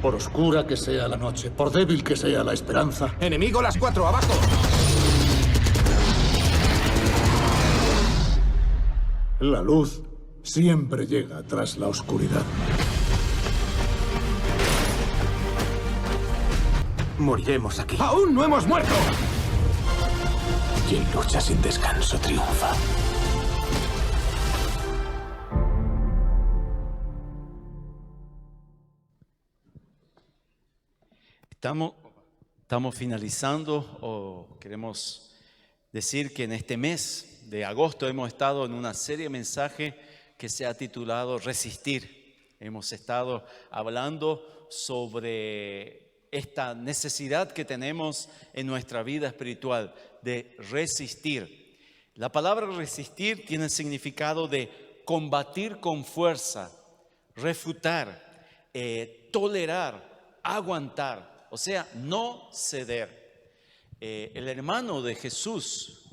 Por oscura que sea la noche, por débil que sea la esperanza. ¡Enemigo las 4, abajo! La luz siempre llega tras la oscuridad. Moriremos aquí. ¡Aún no hemos muerto! Quien lucha sin descanso triunfa. Estamos finalizando, o queremos decir que en este mes de agosto hemos estado en una serie de mensajes que se ha titulado Resistir. Hemos estado hablando sobre esta necesidad que tenemos en nuestra vida espiritual de resistir. La palabra resistir tiene el significado de combatir con fuerza, refutar, tolerar, aguantar. O sea, no ceder. El hermano de Jesús,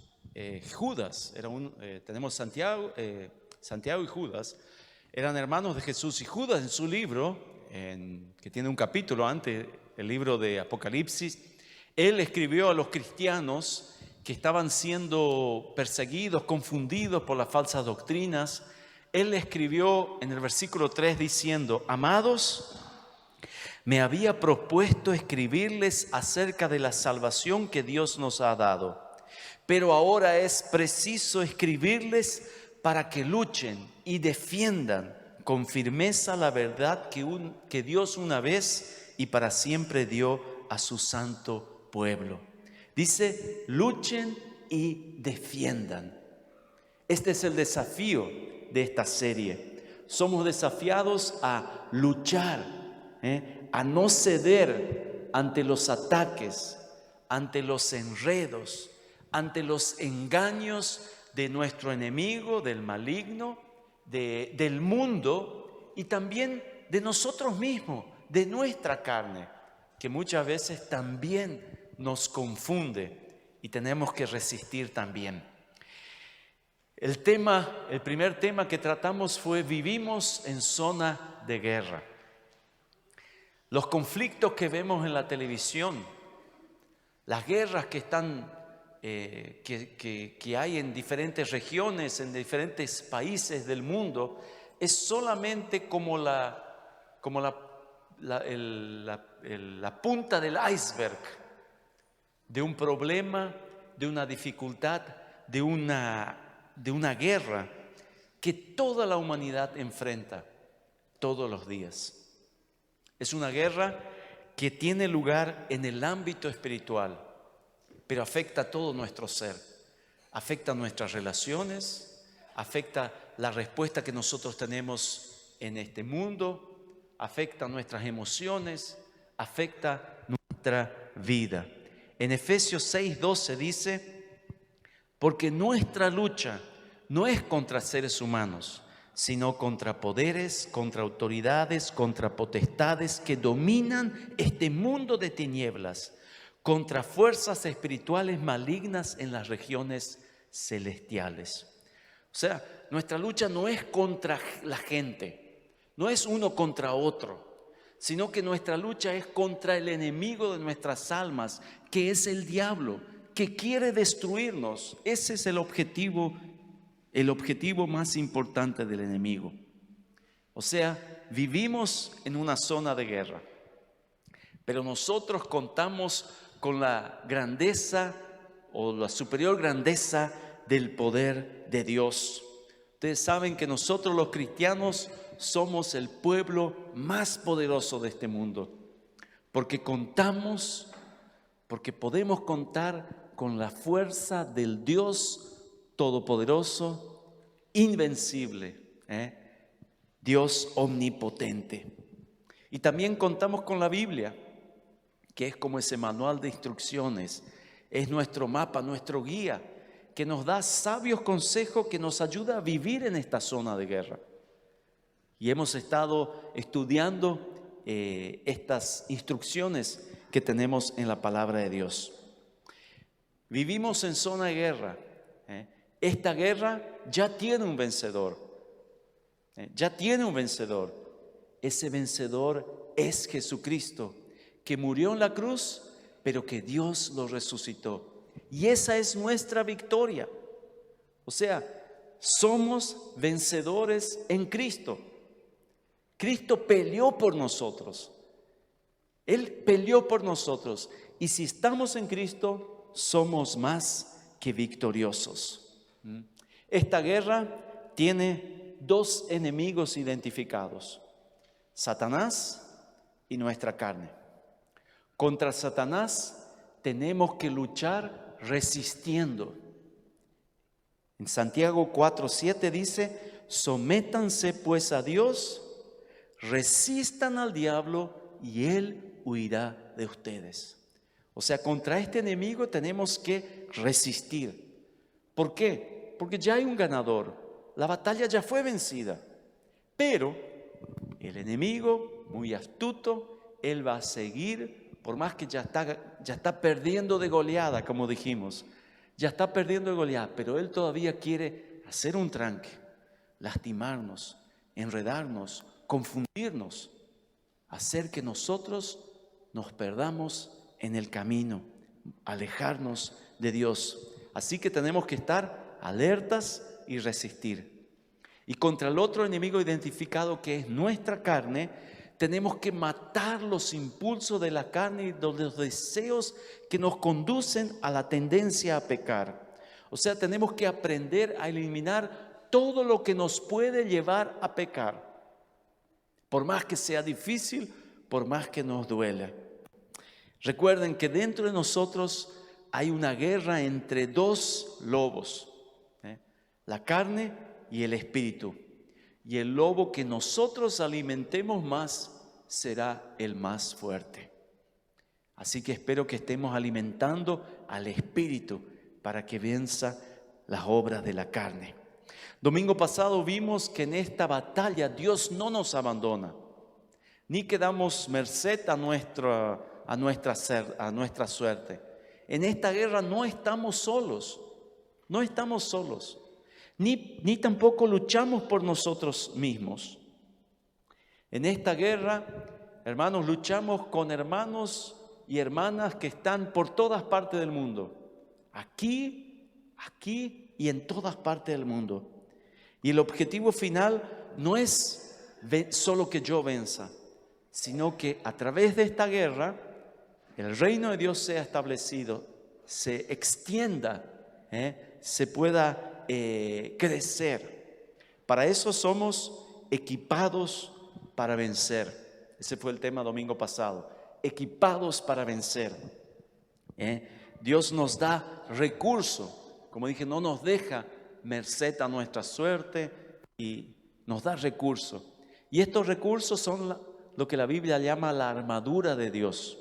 Judas, tenemos Santiago y Judas, eran hermanos de Jesús. Y Judas en su libro, que tiene un capítulo antes, el libro de Apocalipsis, él escribió a los cristianos que estaban siendo perseguidos, confundidos por las falsas doctrinas. Él escribió en el versículo 3 diciendo: amados, me había propuesto escribirles acerca de la salvación que Dios nos ha dado, pero ahora es preciso escribirles para que luchen y defiendan con firmeza la verdad que Dios una vez y para siempre dio a su santo pueblo. Dice, luchen y defiendan. Este es el desafío de esta serie. Somos desafiados a luchar, a no ceder ante los ataques, ante los enredos, ante los engaños de nuestro enemigo, del maligno, del mundo y también de nosotros mismos, de nuestra carne, que muchas veces también nos confunde y tenemos que resistir también. El primer tema que tratamos fue: vivimos en zona de guerra. Los conflictos que vemos en la televisión, las guerras que hay en diferentes regiones, en diferentes países del mundo, es solamente como la punta del iceberg de un problema, de una dificultad, de una guerra que toda la humanidad enfrenta todos los días. Es una guerra que tiene lugar en el ámbito espiritual, pero afecta a todo nuestro ser, afecta nuestras relaciones, afecta la respuesta que nosotros tenemos en este mundo, afecta nuestras emociones, afecta nuestra vida. En Efesios 6:12 dice: porque nuestra lucha no es contra seres humanos, sino contra poderes, contra autoridades, contra potestades que dominan este mundo de tinieblas, contra fuerzas espirituales malignas en las regiones celestiales. O sea, nuestra lucha no es contra la gente, no es uno contra otro, sino que nuestra lucha es contra el enemigo de nuestras almas, que es el diablo, que quiere destruirnos. Ese es el objetivo más importante del enemigo. O sea, vivimos en una zona de guerra, pero nosotros contamos con la grandeza o la superior grandeza del poder de Dios. Ustedes saben que nosotros los cristianos somos el pueblo más poderoso de este mundo, porque podemos contar con la fuerza del Dios todopoderoso, invencible, Dios omnipotente. Y también contamos con la Biblia, que es como ese manual de instrucciones, es nuestro mapa, nuestro guía, que nos da sabios consejos que nos ayuda a vivir en esta zona de guerra. Y hemos estado estudiando estas instrucciones que tenemos en la palabra de Dios. Vivimos en zona de guerra. Esta guerra ya tiene un vencedor. Ya tiene un vencedor. Ese vencedor es Jesucristo, que murió en la cruz, pero que Dios lo resucitó. Y esa es nuestra victoria. O sea, somos vencedores en Cristo. Cristo peleó por nosotros. Él peleó por nosotros. Y si estamos en Cristo, somos más que victoriosos. Esta guerra tiene dos enemigos identificados: Satanás y nuestra carne. Contra Satanás tenemos que luchar resistiendo. En Santiago 4:7 dice: sométanse pues a Dios, resistan al diablo y él huirá de ustedes. O sea, contra este enemigo tenemos que resistir. ¿Por qué? Porque ya hay un ganador. La batalla ya fue vencida. Pero el enemigo, muy astuto, él va a seguir, por más que ya está perdiendo de goleada, como dijimos. Ya está perdiendo de goleada, pero él todavía quiere hacer un tranque, lastimarnos, enredarnos, confundirnos, hacer que nosotros nos perdamos en el camino, alejarnos de Dios. Así que tenemos que estar alertas y resistir. Y contra el otro enemigo identificado, que es nuestra carne, tenemos que matar los impulsos de la carne y los deseos que nos conducen a la tendencia a pecar. O sea, tenemos que aprender a eliminar todo lo que nos puede llevar a pecar. Por más que sea difícil, por más que nos duela. Recuerden que dentro de nosotros hay una guerra entre dos lobos, la carne y el espíritu. Y el lobo que nosotros alimentemos más será el más fuerte. Así que espero que estemos alimentando al espíritu para que venza las obras de la carne. Domingo pasado vimos que en esta batalla Dios no nos abandona, ni quedamos merced a nuestra suerte. En esta guerra no estamos solos, ni tampoco luchamos por nosotros mismos. En esta guerra, hermanos, luchamos con hermanos y hermanas que están por todas partes del mundo, aquí y en todas partes del mundo. Y el objetivo final no es solo que yo venza, sino que a través de esta guerra el reino de Dios sea establecido, se extienda, se pueda crecer. Para eso somos equipados para vencer. Ese fue el tema domingo pasado. Equipados para vencer. Dios nos da recursos. Como dije, no nos deja merced a nuestra suerte y nos da recursos. Y estos recursos son lo que la Biblia llama la armadura de Dios.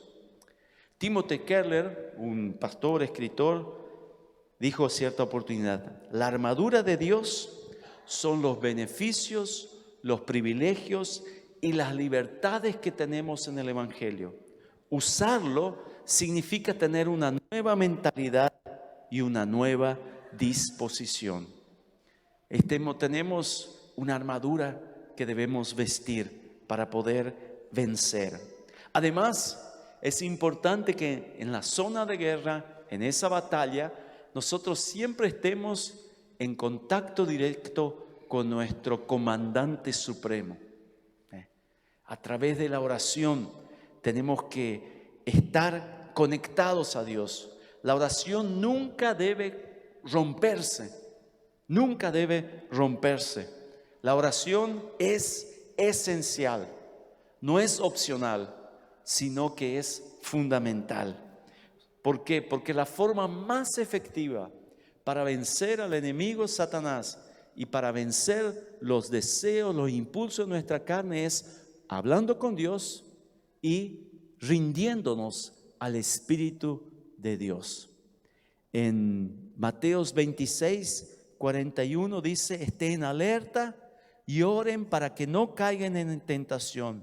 Timothy Keller, un pastor, escritor, dijo cierta oportunidad: la armadura de Dios son los beneficios, los privilegios y las libertades que tenemos en el Evangelio. Usarlo significa tener una nueva mentalidad y una nueva disposición. Tenemos una armadura que debemos vestir para poder vencer. Además, es importante que en la zona de guerra, en esa batalla, nosotros siempre estemos en contacto directo con nuestro comandante supremo. A través de la oración tenemos que estar conectados a Dios. La oración nunca debe romperse, La oración es esencial, no es opcional, sino que es fundamental. ¿Por qué? Porque la forma más efectiva para vencer al enemigo Satanás y para vencer los deseos, los impulsos de nuestra carne es hablando con Dios y rindiéndonos al Espíritu de Dios. En Mateos 26:41 dice: estén alerta y oren para que no caigan en tentación.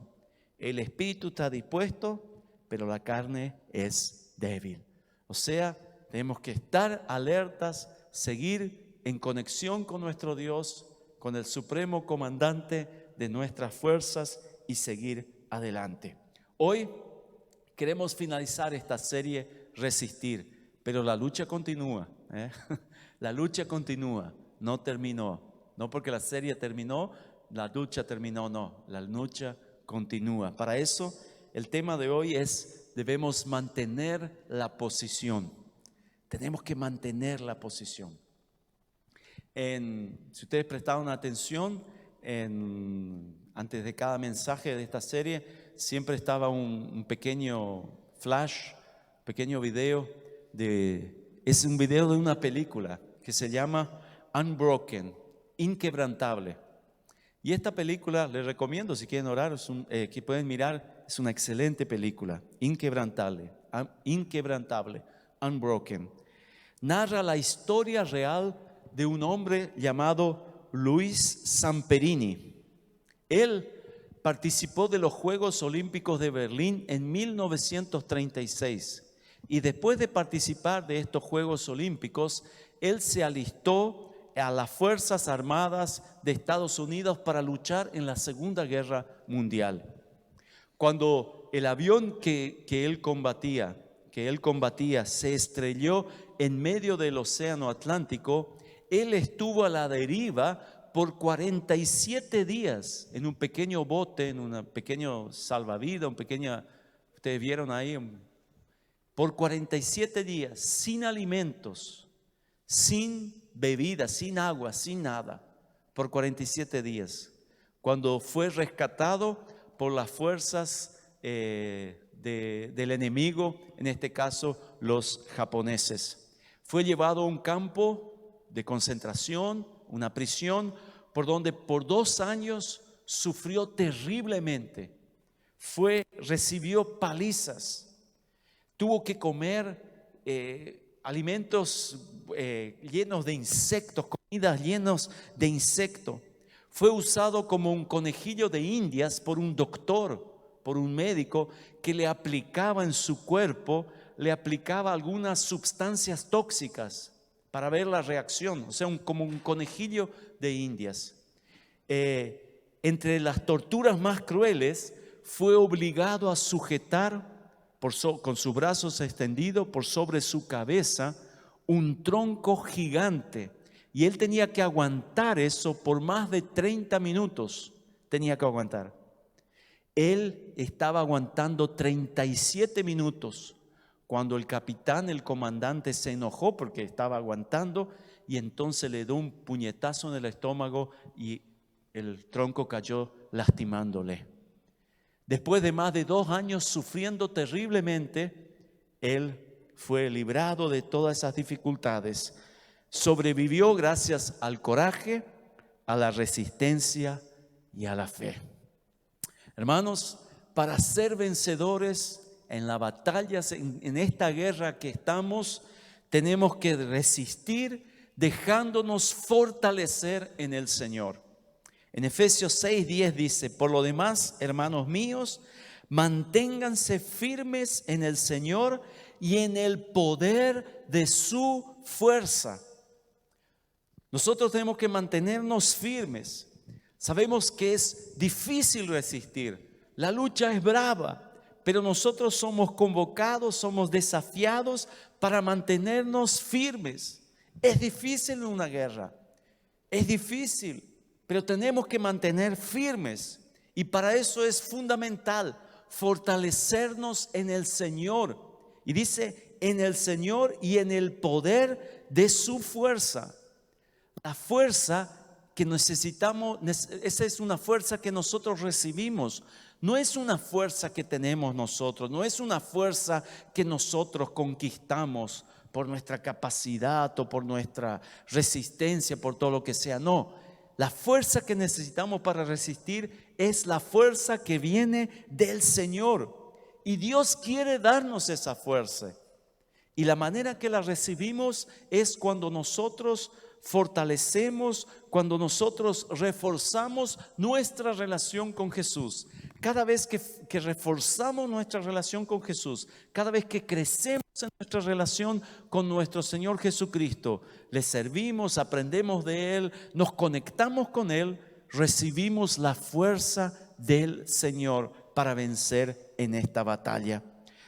El espíritu está dispuesto, pero la carne es débil. O sea, tenemos que estar alertas, seguir en conexión con nuestro Dios, con el supremo comandante de nuestras fuerzas y seguir adelante. Hoy queremos finalizar esta serie Resistir, pero la lucha continúa, ¿eh? La lucha continúa, no terminó. No porque la serie terminó, la lucha terminó, no. La lucha continúa. Para eso, el tema de hoy es: debemos mantener la posición. Tenemos que mantener la posición. Si ustedes prestaron atención, antes de cada mensaje de esta serie, siempre estaba un pequeño flash, pequeño video. Es un video de una película que se llama Unbroken, Inquebrantable. Y esta película, les recomiendo, si quieren orar, que pueden mirar, es una excelente película, Inquebrantable, Unbroken. Narra la historia real de un hombre llamado Luis Zamperini. Él participó de los Juegos Olímpicos de Berlín en 1936 y después de participar de estos Juegos Olímpicos, él se alistó a las Fuerzas Armadas de Estados Unidos para luchar en la Segunda Guerra Mundial. Cuando el avión que él combatía se estrelló en medio del Océano Atlántico, él estuvo a la deriva por 47 días en un pequeño bote, en un pequeño salvavidas, ustedes vieron ahí, por 47 días, sin alimentos, sin bebida, sin agua, sin nada, por 47 días. Cuando fue rescatado por las fuerzas del enemigo, en este caso los japoneses. Fue llevado a un campo de concentración, una prisión, por donde por 2 años sufrió terriblemente. Recibió palizas, tuvo que comer alimentos llenos de insectos, comidas llenas de insectos. Fue usado como un conejillo de indias por un doctor, por un médico que le aplicaba en su cuerpo, le aplicaba algunas sustancias tóxicas para ver la reacción, o sea, como un conejillo de indias. Entre las torturas más crueles, fue obligado a sujetar con sus brazos extendidos por sobre su cabeza un tronco gigante, y él tenía que aguantar eso por más de 30 minutos. Tenía que aguantar. Él estaba aguantando 37 minutos cuando el capitán, el comandante, se enojó porque estaba aguantando, y entonces le dio un puñetazo en el estómago y el tronco cayó lastimándole. Después de más de 2 años sufriendo terriblemente, él fue librado de todas esas dificultades. Sobrevivió gracias al coraje, a la resistencia y a la fe. Hermanos, para ser vencedores en las batallas, en esta guerra que estamos, tenemos que resistir dejándonos fortalecer en el Señor. En Efesios 6:10 dice: por lo demás, hermanos míos, manténganse firmes en el Señor y en el poder de su fuerza. Nosotros tenemos que mantenernos firmes. Sabemos que es difícil resistir, la lucha es brava, pero nosotros somos convocados, somos desafiados para mantenernos firmes. Es difícil en una guerra, es difícil, pero tenemos que mantener firmes, y para eso es fundamental fortalecernos en el Señor. Y dice: en el Señor y en el poder de su fuerza. La fuerza que necesitamos, esa es una fuerza que nosotros recibimos. No es una fuerza que tenemos nosotros, no es una fuerza que nosotros conquistamos por nuestra capacidad o por nuestra resistencia, por todo lo que sea. No, la fuerza que necesitamos para resistir es la fuerza que viene del Señor. Y Dios quiere darnos esa fuerza. Y la manera que la recibimos es cuando nosotros fortalecemos, cuando nosotros reforzamos nuestra relación con Jesús. Cada vez que reforzamos nuestra relación con Jesús, cada vez que crecemos en nuestra relación con nuestro Señor Jesucristo, le servimos, aprendemos de Él, nos conectamos con Él, recibimos la fuerza del Señor para vencer en esta batalla.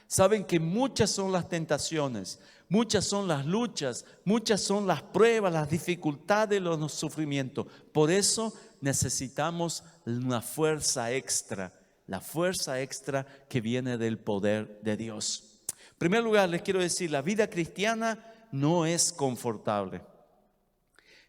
Saben que muchas son las tentaciones, muchas son las luchas, muchas son las pruebas, las dificultades, los sufrimientos. Por eso necesitamos una fuerza extra, la fuerza extra que viene del poder de Dios. En primer lugar, les quiero decir, la vida cristiana no es confortable.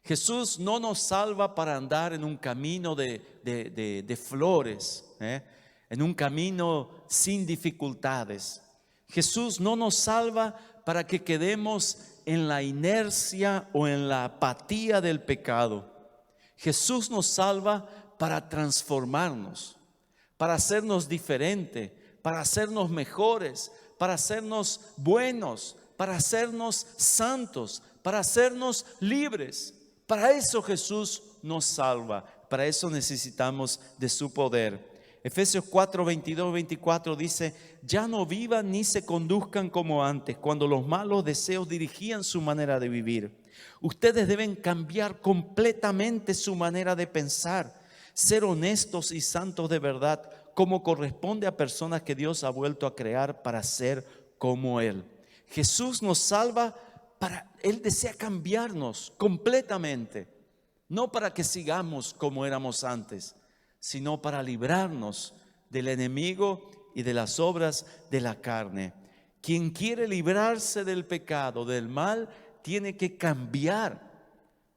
Jesús no nos salva para andar en un camino de flores, en un camino sin dificultades. Jesús no nos salva para que quedemos en la inercia o en la apatía del pecado. Jesús nos salva para transformarnos, para hacernos diferentes, para hacernos mejores, para hacernos buenos, para hacernos santos, para hacernos libres. Para eso Jesús nos salva, para eso necesitamos de su poder. Efesios 4, 22, 24 dice: ya no vivan ni se conduzcan como antes, cuando los malos deseos dirigían su manera de vivir. Ustedes deben cambiar completamente su manera de pensar, ser honestos y santos de verdad, como corresponde a personas que Dios ha vuelto a crear para ser como Él. Jesús nos salva Él desea cambiarnos completamente, no para que sigamos como éramos antes, sino para librarnos del enemigo y de las obras de la carne. Quien quiere librarse del pecado, del mal, tiene que cambiar,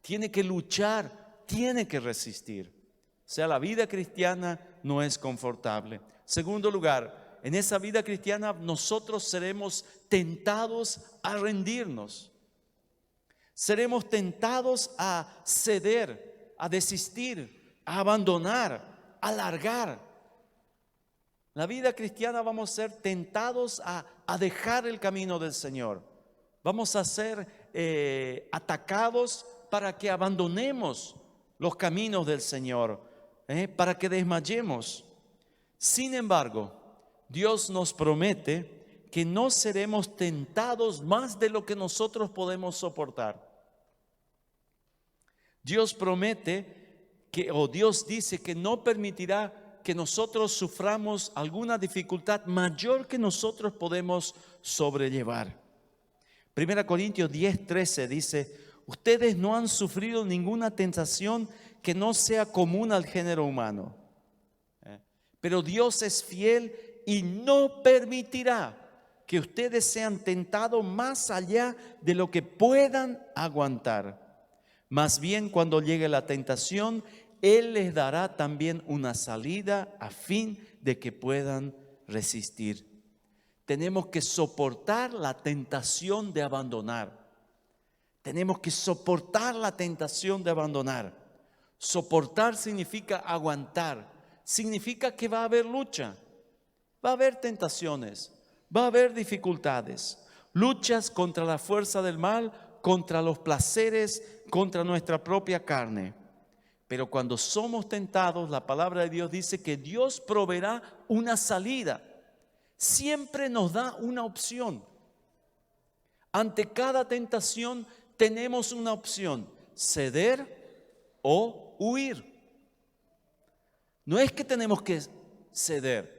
tiene que luchar, tiene que resistir. O sea, la vida cristiana no es confortable. Segundo lugar, en esa vida cristiana nosotros seremos tentados a rendirnos. Seremos tentados a ceder, a desistir, a abandonar, a largar. La vida cristiana vamos a ser tentados a dejar el camino del Señor. Vamos a ser atacados para que abandonemos los caminos del Señor, para que desmayemos. Sin embargo, Dios nos promete que no seremos tentados más de lo que nosotros podemos soportar. Dios promete Dios dice que no permitirá que nosotros suframos alguna dificultad mayor que nosotros podemos sobrellevar. 1 Corintios 10, 13 dice: ustedes no han sufrido ninguna tentación que no sea común al género humano. Pero Dios es fiel y no permitirá que ustedes sean tentados más allá de lo que puedan aguantar. Más bien, cuando llegue la tentación, Él les dará también una salida a fin de que puedan resistir. Tenemos que soportar la tentación de abandonar. Tenemos que soportar la tentación de abandonar. Soportar significa aguantar. Significa que va a haber lucha. Va a haber tentaciones. Va a haber dificultades. Luchas contra la fuerza del mal, contra los placeres, contra nuestra propia carne. Pero cuando somos tentados, la palabra de Dios dice que Dios proveerá una salida. Siempre nos da una opción. Ante cada tentación tenemos una opción: ceder o huir. No es que tenemos que ceder.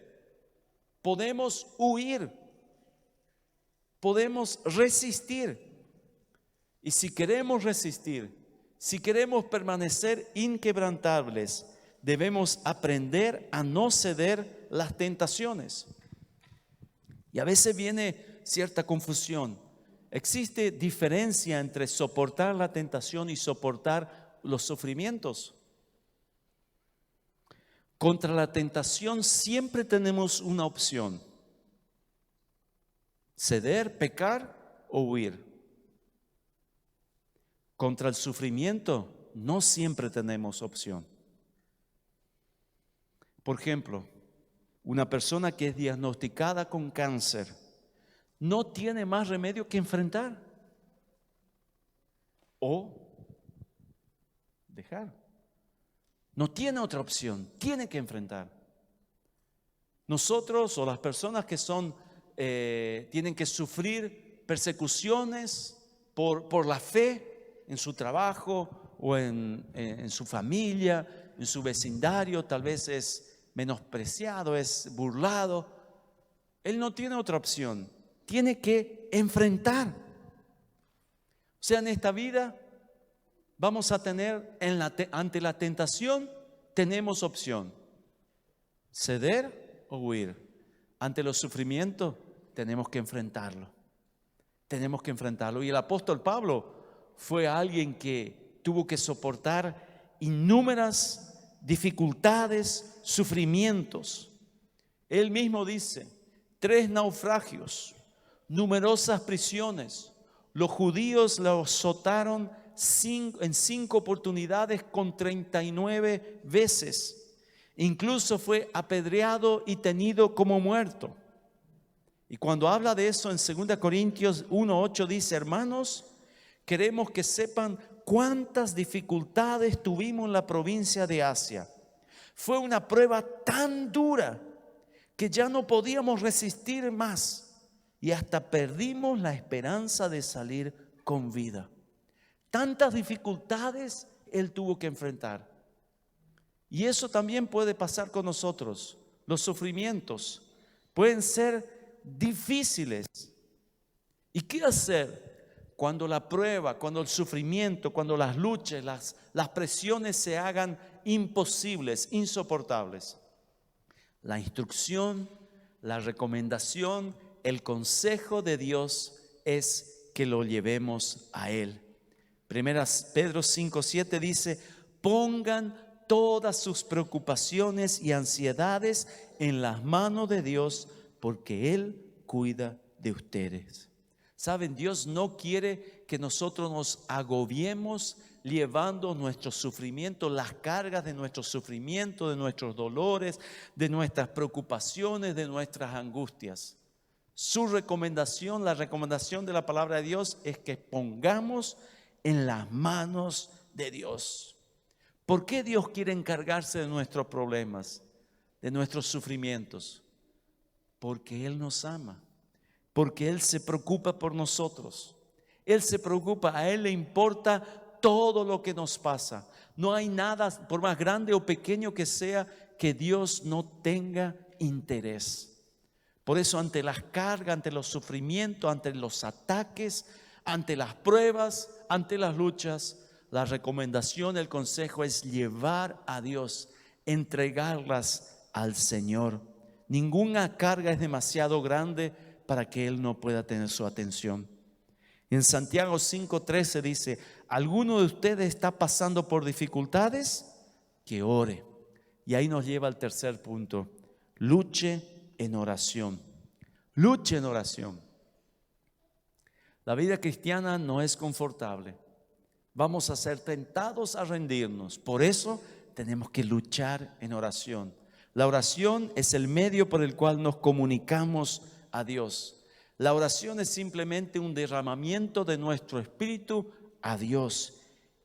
Podemos huir. Podemos resistir. Y si queremos resistir, si queremos permanecer inquebrantables, debemos aprender a no ceder las tentaciones. Y a veces viene cierta confusión. ¿Existe diferencia entre soportar la tentación y soportar los sufrimientos? Contra la tentación siempre tenemos una opción: ceder, pecar o huir. Contra el sufrimiento no siempre tenemos opción. Por ejemplo, una persona que es diagnosticada con cáncer no tiene más remedio que enfrentar o dejar. No tiene otra opción, tiene que enfrentar. Nosotros o las personas que tienen que sufrir persecuciones por la fe en su trabajo o en su familia, en su vecindario, tal vez es menospreciado, es burlado. Él no tiene otra opción. Tiene que enfrentar. O sea, en esta vida vamos a tener, ante la tentación, tenemos opción. Ceder o huir. Ante los sufrimientos, tenemos que enfrentarlo. Tenemos que enfrentarlo. Y el apóstol Pablo fue alguien que tuvo que soportar innumerables dificultades, sufrimientos. Él mismo dice, 3 naufragios, numerosas prisiones. Los judíos lo azotaron en 5 oportunidades con 39 veces. Incluso fue apedreado y tenido como muerto. Y cuando habla de eso en 2 Corintios 1:8 dice, hermanos, queremos que sepan cuántas dificultades tuvimos en la provincia de Asia. Fue una prueba tan dura que ya no podíamos resistir más y hasta perdimos la esperanza de salir con vida. Tantas dificultades él tuvo que enfrentar. Y eso también puede pasar con nosotros. Los sufrimientos pueden ser difíciles. ¿Y qué hacer cuando la prueba, cuando el sufrimiento, cuando las luchas, las presiones se hagan imposibles, insoportables? La instrucción, la recomendación, el consejo de Dios es que lo llevemos a Él. Primera Pedro 5:7 dice, pongan todas sus preocupaciones y ansiedades en las manos de Dios, porque Él cuida de ustedes. Saben, Dios no quiere que nosotros nos agobiemos llevando nuestros sufrimientos, las cargas de nuestros sufrimientos, de nuestros dolores, de nuestras preocupaciones, de nuestras angustias. Su recomendación, la recomendación de la palabra de Dios es que pongamos en las manos de Dios. ¿Por qué Dios quiere encargarse de nuestros problemas, de nuestros sufrimientos? Porque Él nos ama, porque Él se preocupa por nosotros. Él se preocupa, a Él le importa todo lo que nos pasa. No hay nada, por más grande o pequeño que sea, que Dios no tenga interés. Por eso ante las cargas, ante los sufrimientos, ante los ataques, ante las pruebas, ante las luchas, la recomendación, el consejo es llevar a Dios, entregarlas al Señor. Ninguna carga es demasiado grande para que Él no pueda tener su atención. En Santiago 5:13 dice, ¿alguno de ustedes está pasando por dificultades? Que ore. Y ahí nos lleva al tercer punto, luche en oración. Luche en oración. La vida cristiana no es confortable. Vamos a ser tentados a rendirnos. Por eso tenemos que luchar en oración. La oración es el medio por el cual nos comunicamos a Dios. La oración es simplemente un derramamiento de nuestro espíritu a Dios.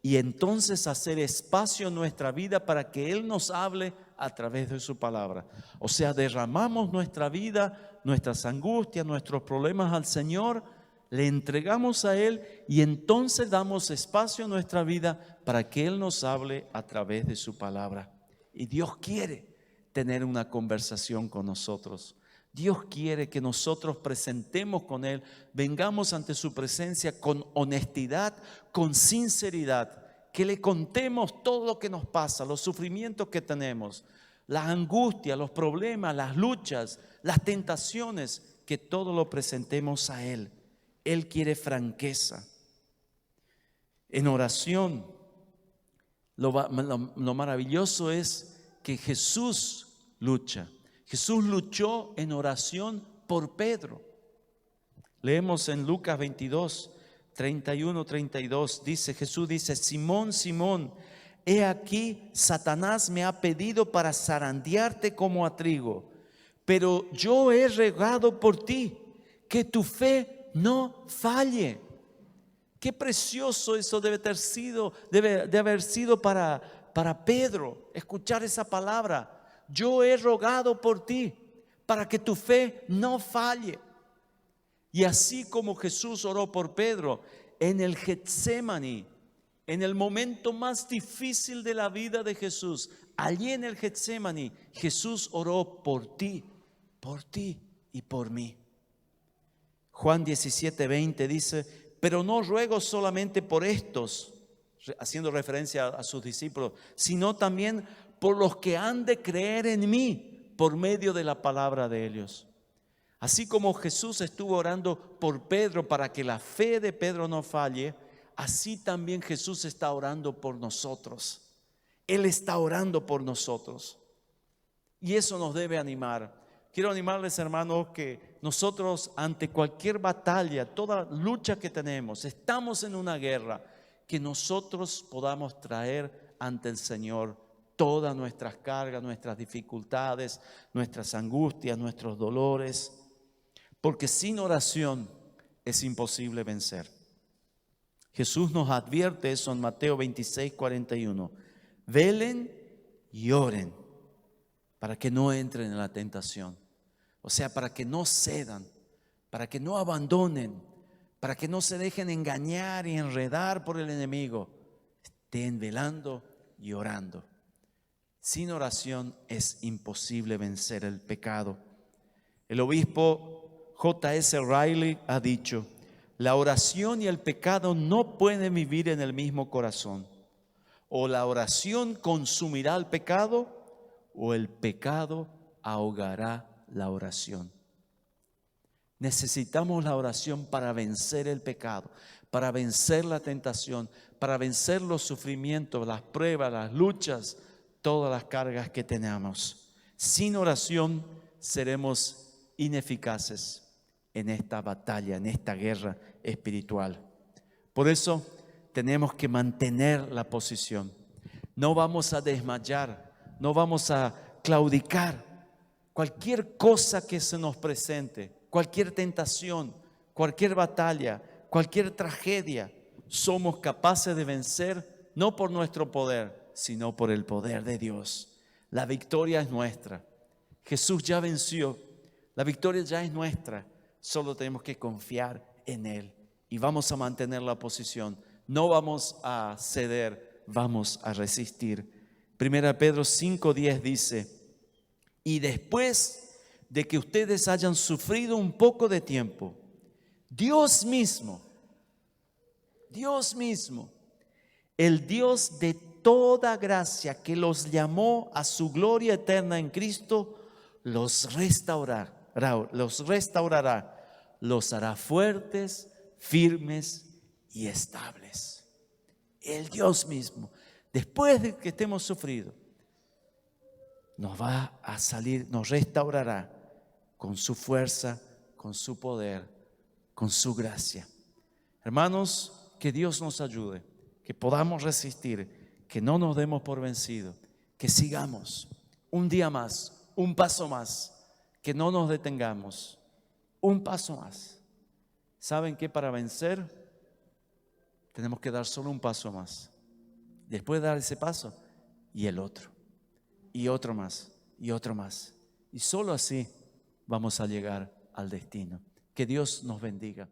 Y entonces hacer espacio en nuestra vida para que Él nos hable a través de su palabra. O sea, derramamos nuestra vida, nuestras angustias, nuestros problemas al Señor, le entregamos a Él y entonces damos espacio en nuestra vida para que Él nos hable a través de su palabra. Y Dios quiere tener una conversación con nosotros. Dios quiere que nosotros presentemos con Él, vengamos ante su presencia con honestidad, con sinceridad, que le contemos todo lo que nos pasa, los sufrimientos que tenemos, las angustias, los problemas, las luchas, las tentaciones, que todo lo presentemos a Él. Él quiere franqueza. En oración, lo maravilloso es que Jesús lucha. Jesús luchó en oración por Pedro. Leemos en Lucas 22, 31, 32. Jesús dice, Simón, Simón, he aquí Satanás me ha pedido para zarandearte como a trigo, pero yo he rogado por ti, que tu fe no falle. Qué precioso eso debe de haber sido para Pedro, escuchar esa palabra. Yo he rogado por ti para que tu fe no falle. Y así como Jesús oró por Pedro en el Getsemaní, en el momento más difícil de la vida de Jesús, allí en el Getsemaní, Jesús oró por ti, por ti. y por mí. Juan 17:20 dice, pero no ruego solamente por estos, haciendo referencia a sus discípulos, sino también por los que han de creer en mí por medio de la palabra de ellos. Así como Jesús estuvo orando por Pedro para que la fe de Pedro no falle, así también Jesús está orando por nosotros. Él está orando por nosotros. Y eso nos debe animar. Quiero animarles, hermanos, que nosotros ante cualquier batalla, toda lucha que tenemos, estamos en una guerra, que nosotros podamos traer ante el Señor todas nuestras cargas, nuestras dificultades, nuestras angustias, nuestros dolores, porque sin oración es imposible vencer. Jesús nos advierte eso en Mateo 26:41. Velen y oren para que no entren en la tentación. O sea, para que no cedan, para que no abandonen, para que no se dejen engañar y enredar por el enemigo. Estén velando y orando. Sin oración es imposible vencer el pecado. El obispo J.S. Riley ha dicho, la oración y el pecado no pueden vivir en el mismo corazón. O la oración consumirá el pecado, o el pecado ahogará la oración. Necesitamos la oración para vencer el pecado, para vencer la tentación, para vencer los sufrimientos, las pruebas, las luchas, todas las cargas que tenemos. Sin oración seremos ineficaces en esta batalla, en esta guerra espiritual. Por eso tenemos que mantener la posición. No vamos a desmayar, no vamos a claudicar. Cualquier cosa que se nos presente, cualquier tentación, cualquier batalla, cualquier tragedia, somos capaces de vencer no por nuestro poder, sino por el poder de Dios. La victoria es nuestra. Jesús ya venció. La victoria ya es nuestra. Solo tenemos que confiar en Él y vamos a mantener la posición. No vamos a ceder, vamos a resistir. 1 Pedro 5:10 dice, y después de que ustedes hayan sufrido un poco de tiempo, Dios mismo, el Dios de toda gracia que los llamó a su gloria eterna en Cristo, los restaurará, los hará fuertes, firmes y estables. El Dios mismo, después de que estemos sufridos, nos va a salir, nos restaurará con su fuerza, con su poder, con su gracia. Hermanos, que Dios nos ayude, que podamos resistir, que no nos demos por vencidos, que sigamos un día más, un paso más, que no nos detengamos, un paso más. ¿Saben qué? Para vencer tenemos que dar solo un paso más. Después de dar ese paso y el otro, y otro más, y otro más. Y solo así vamos a llegar al destino. Que Dios nos bendiga.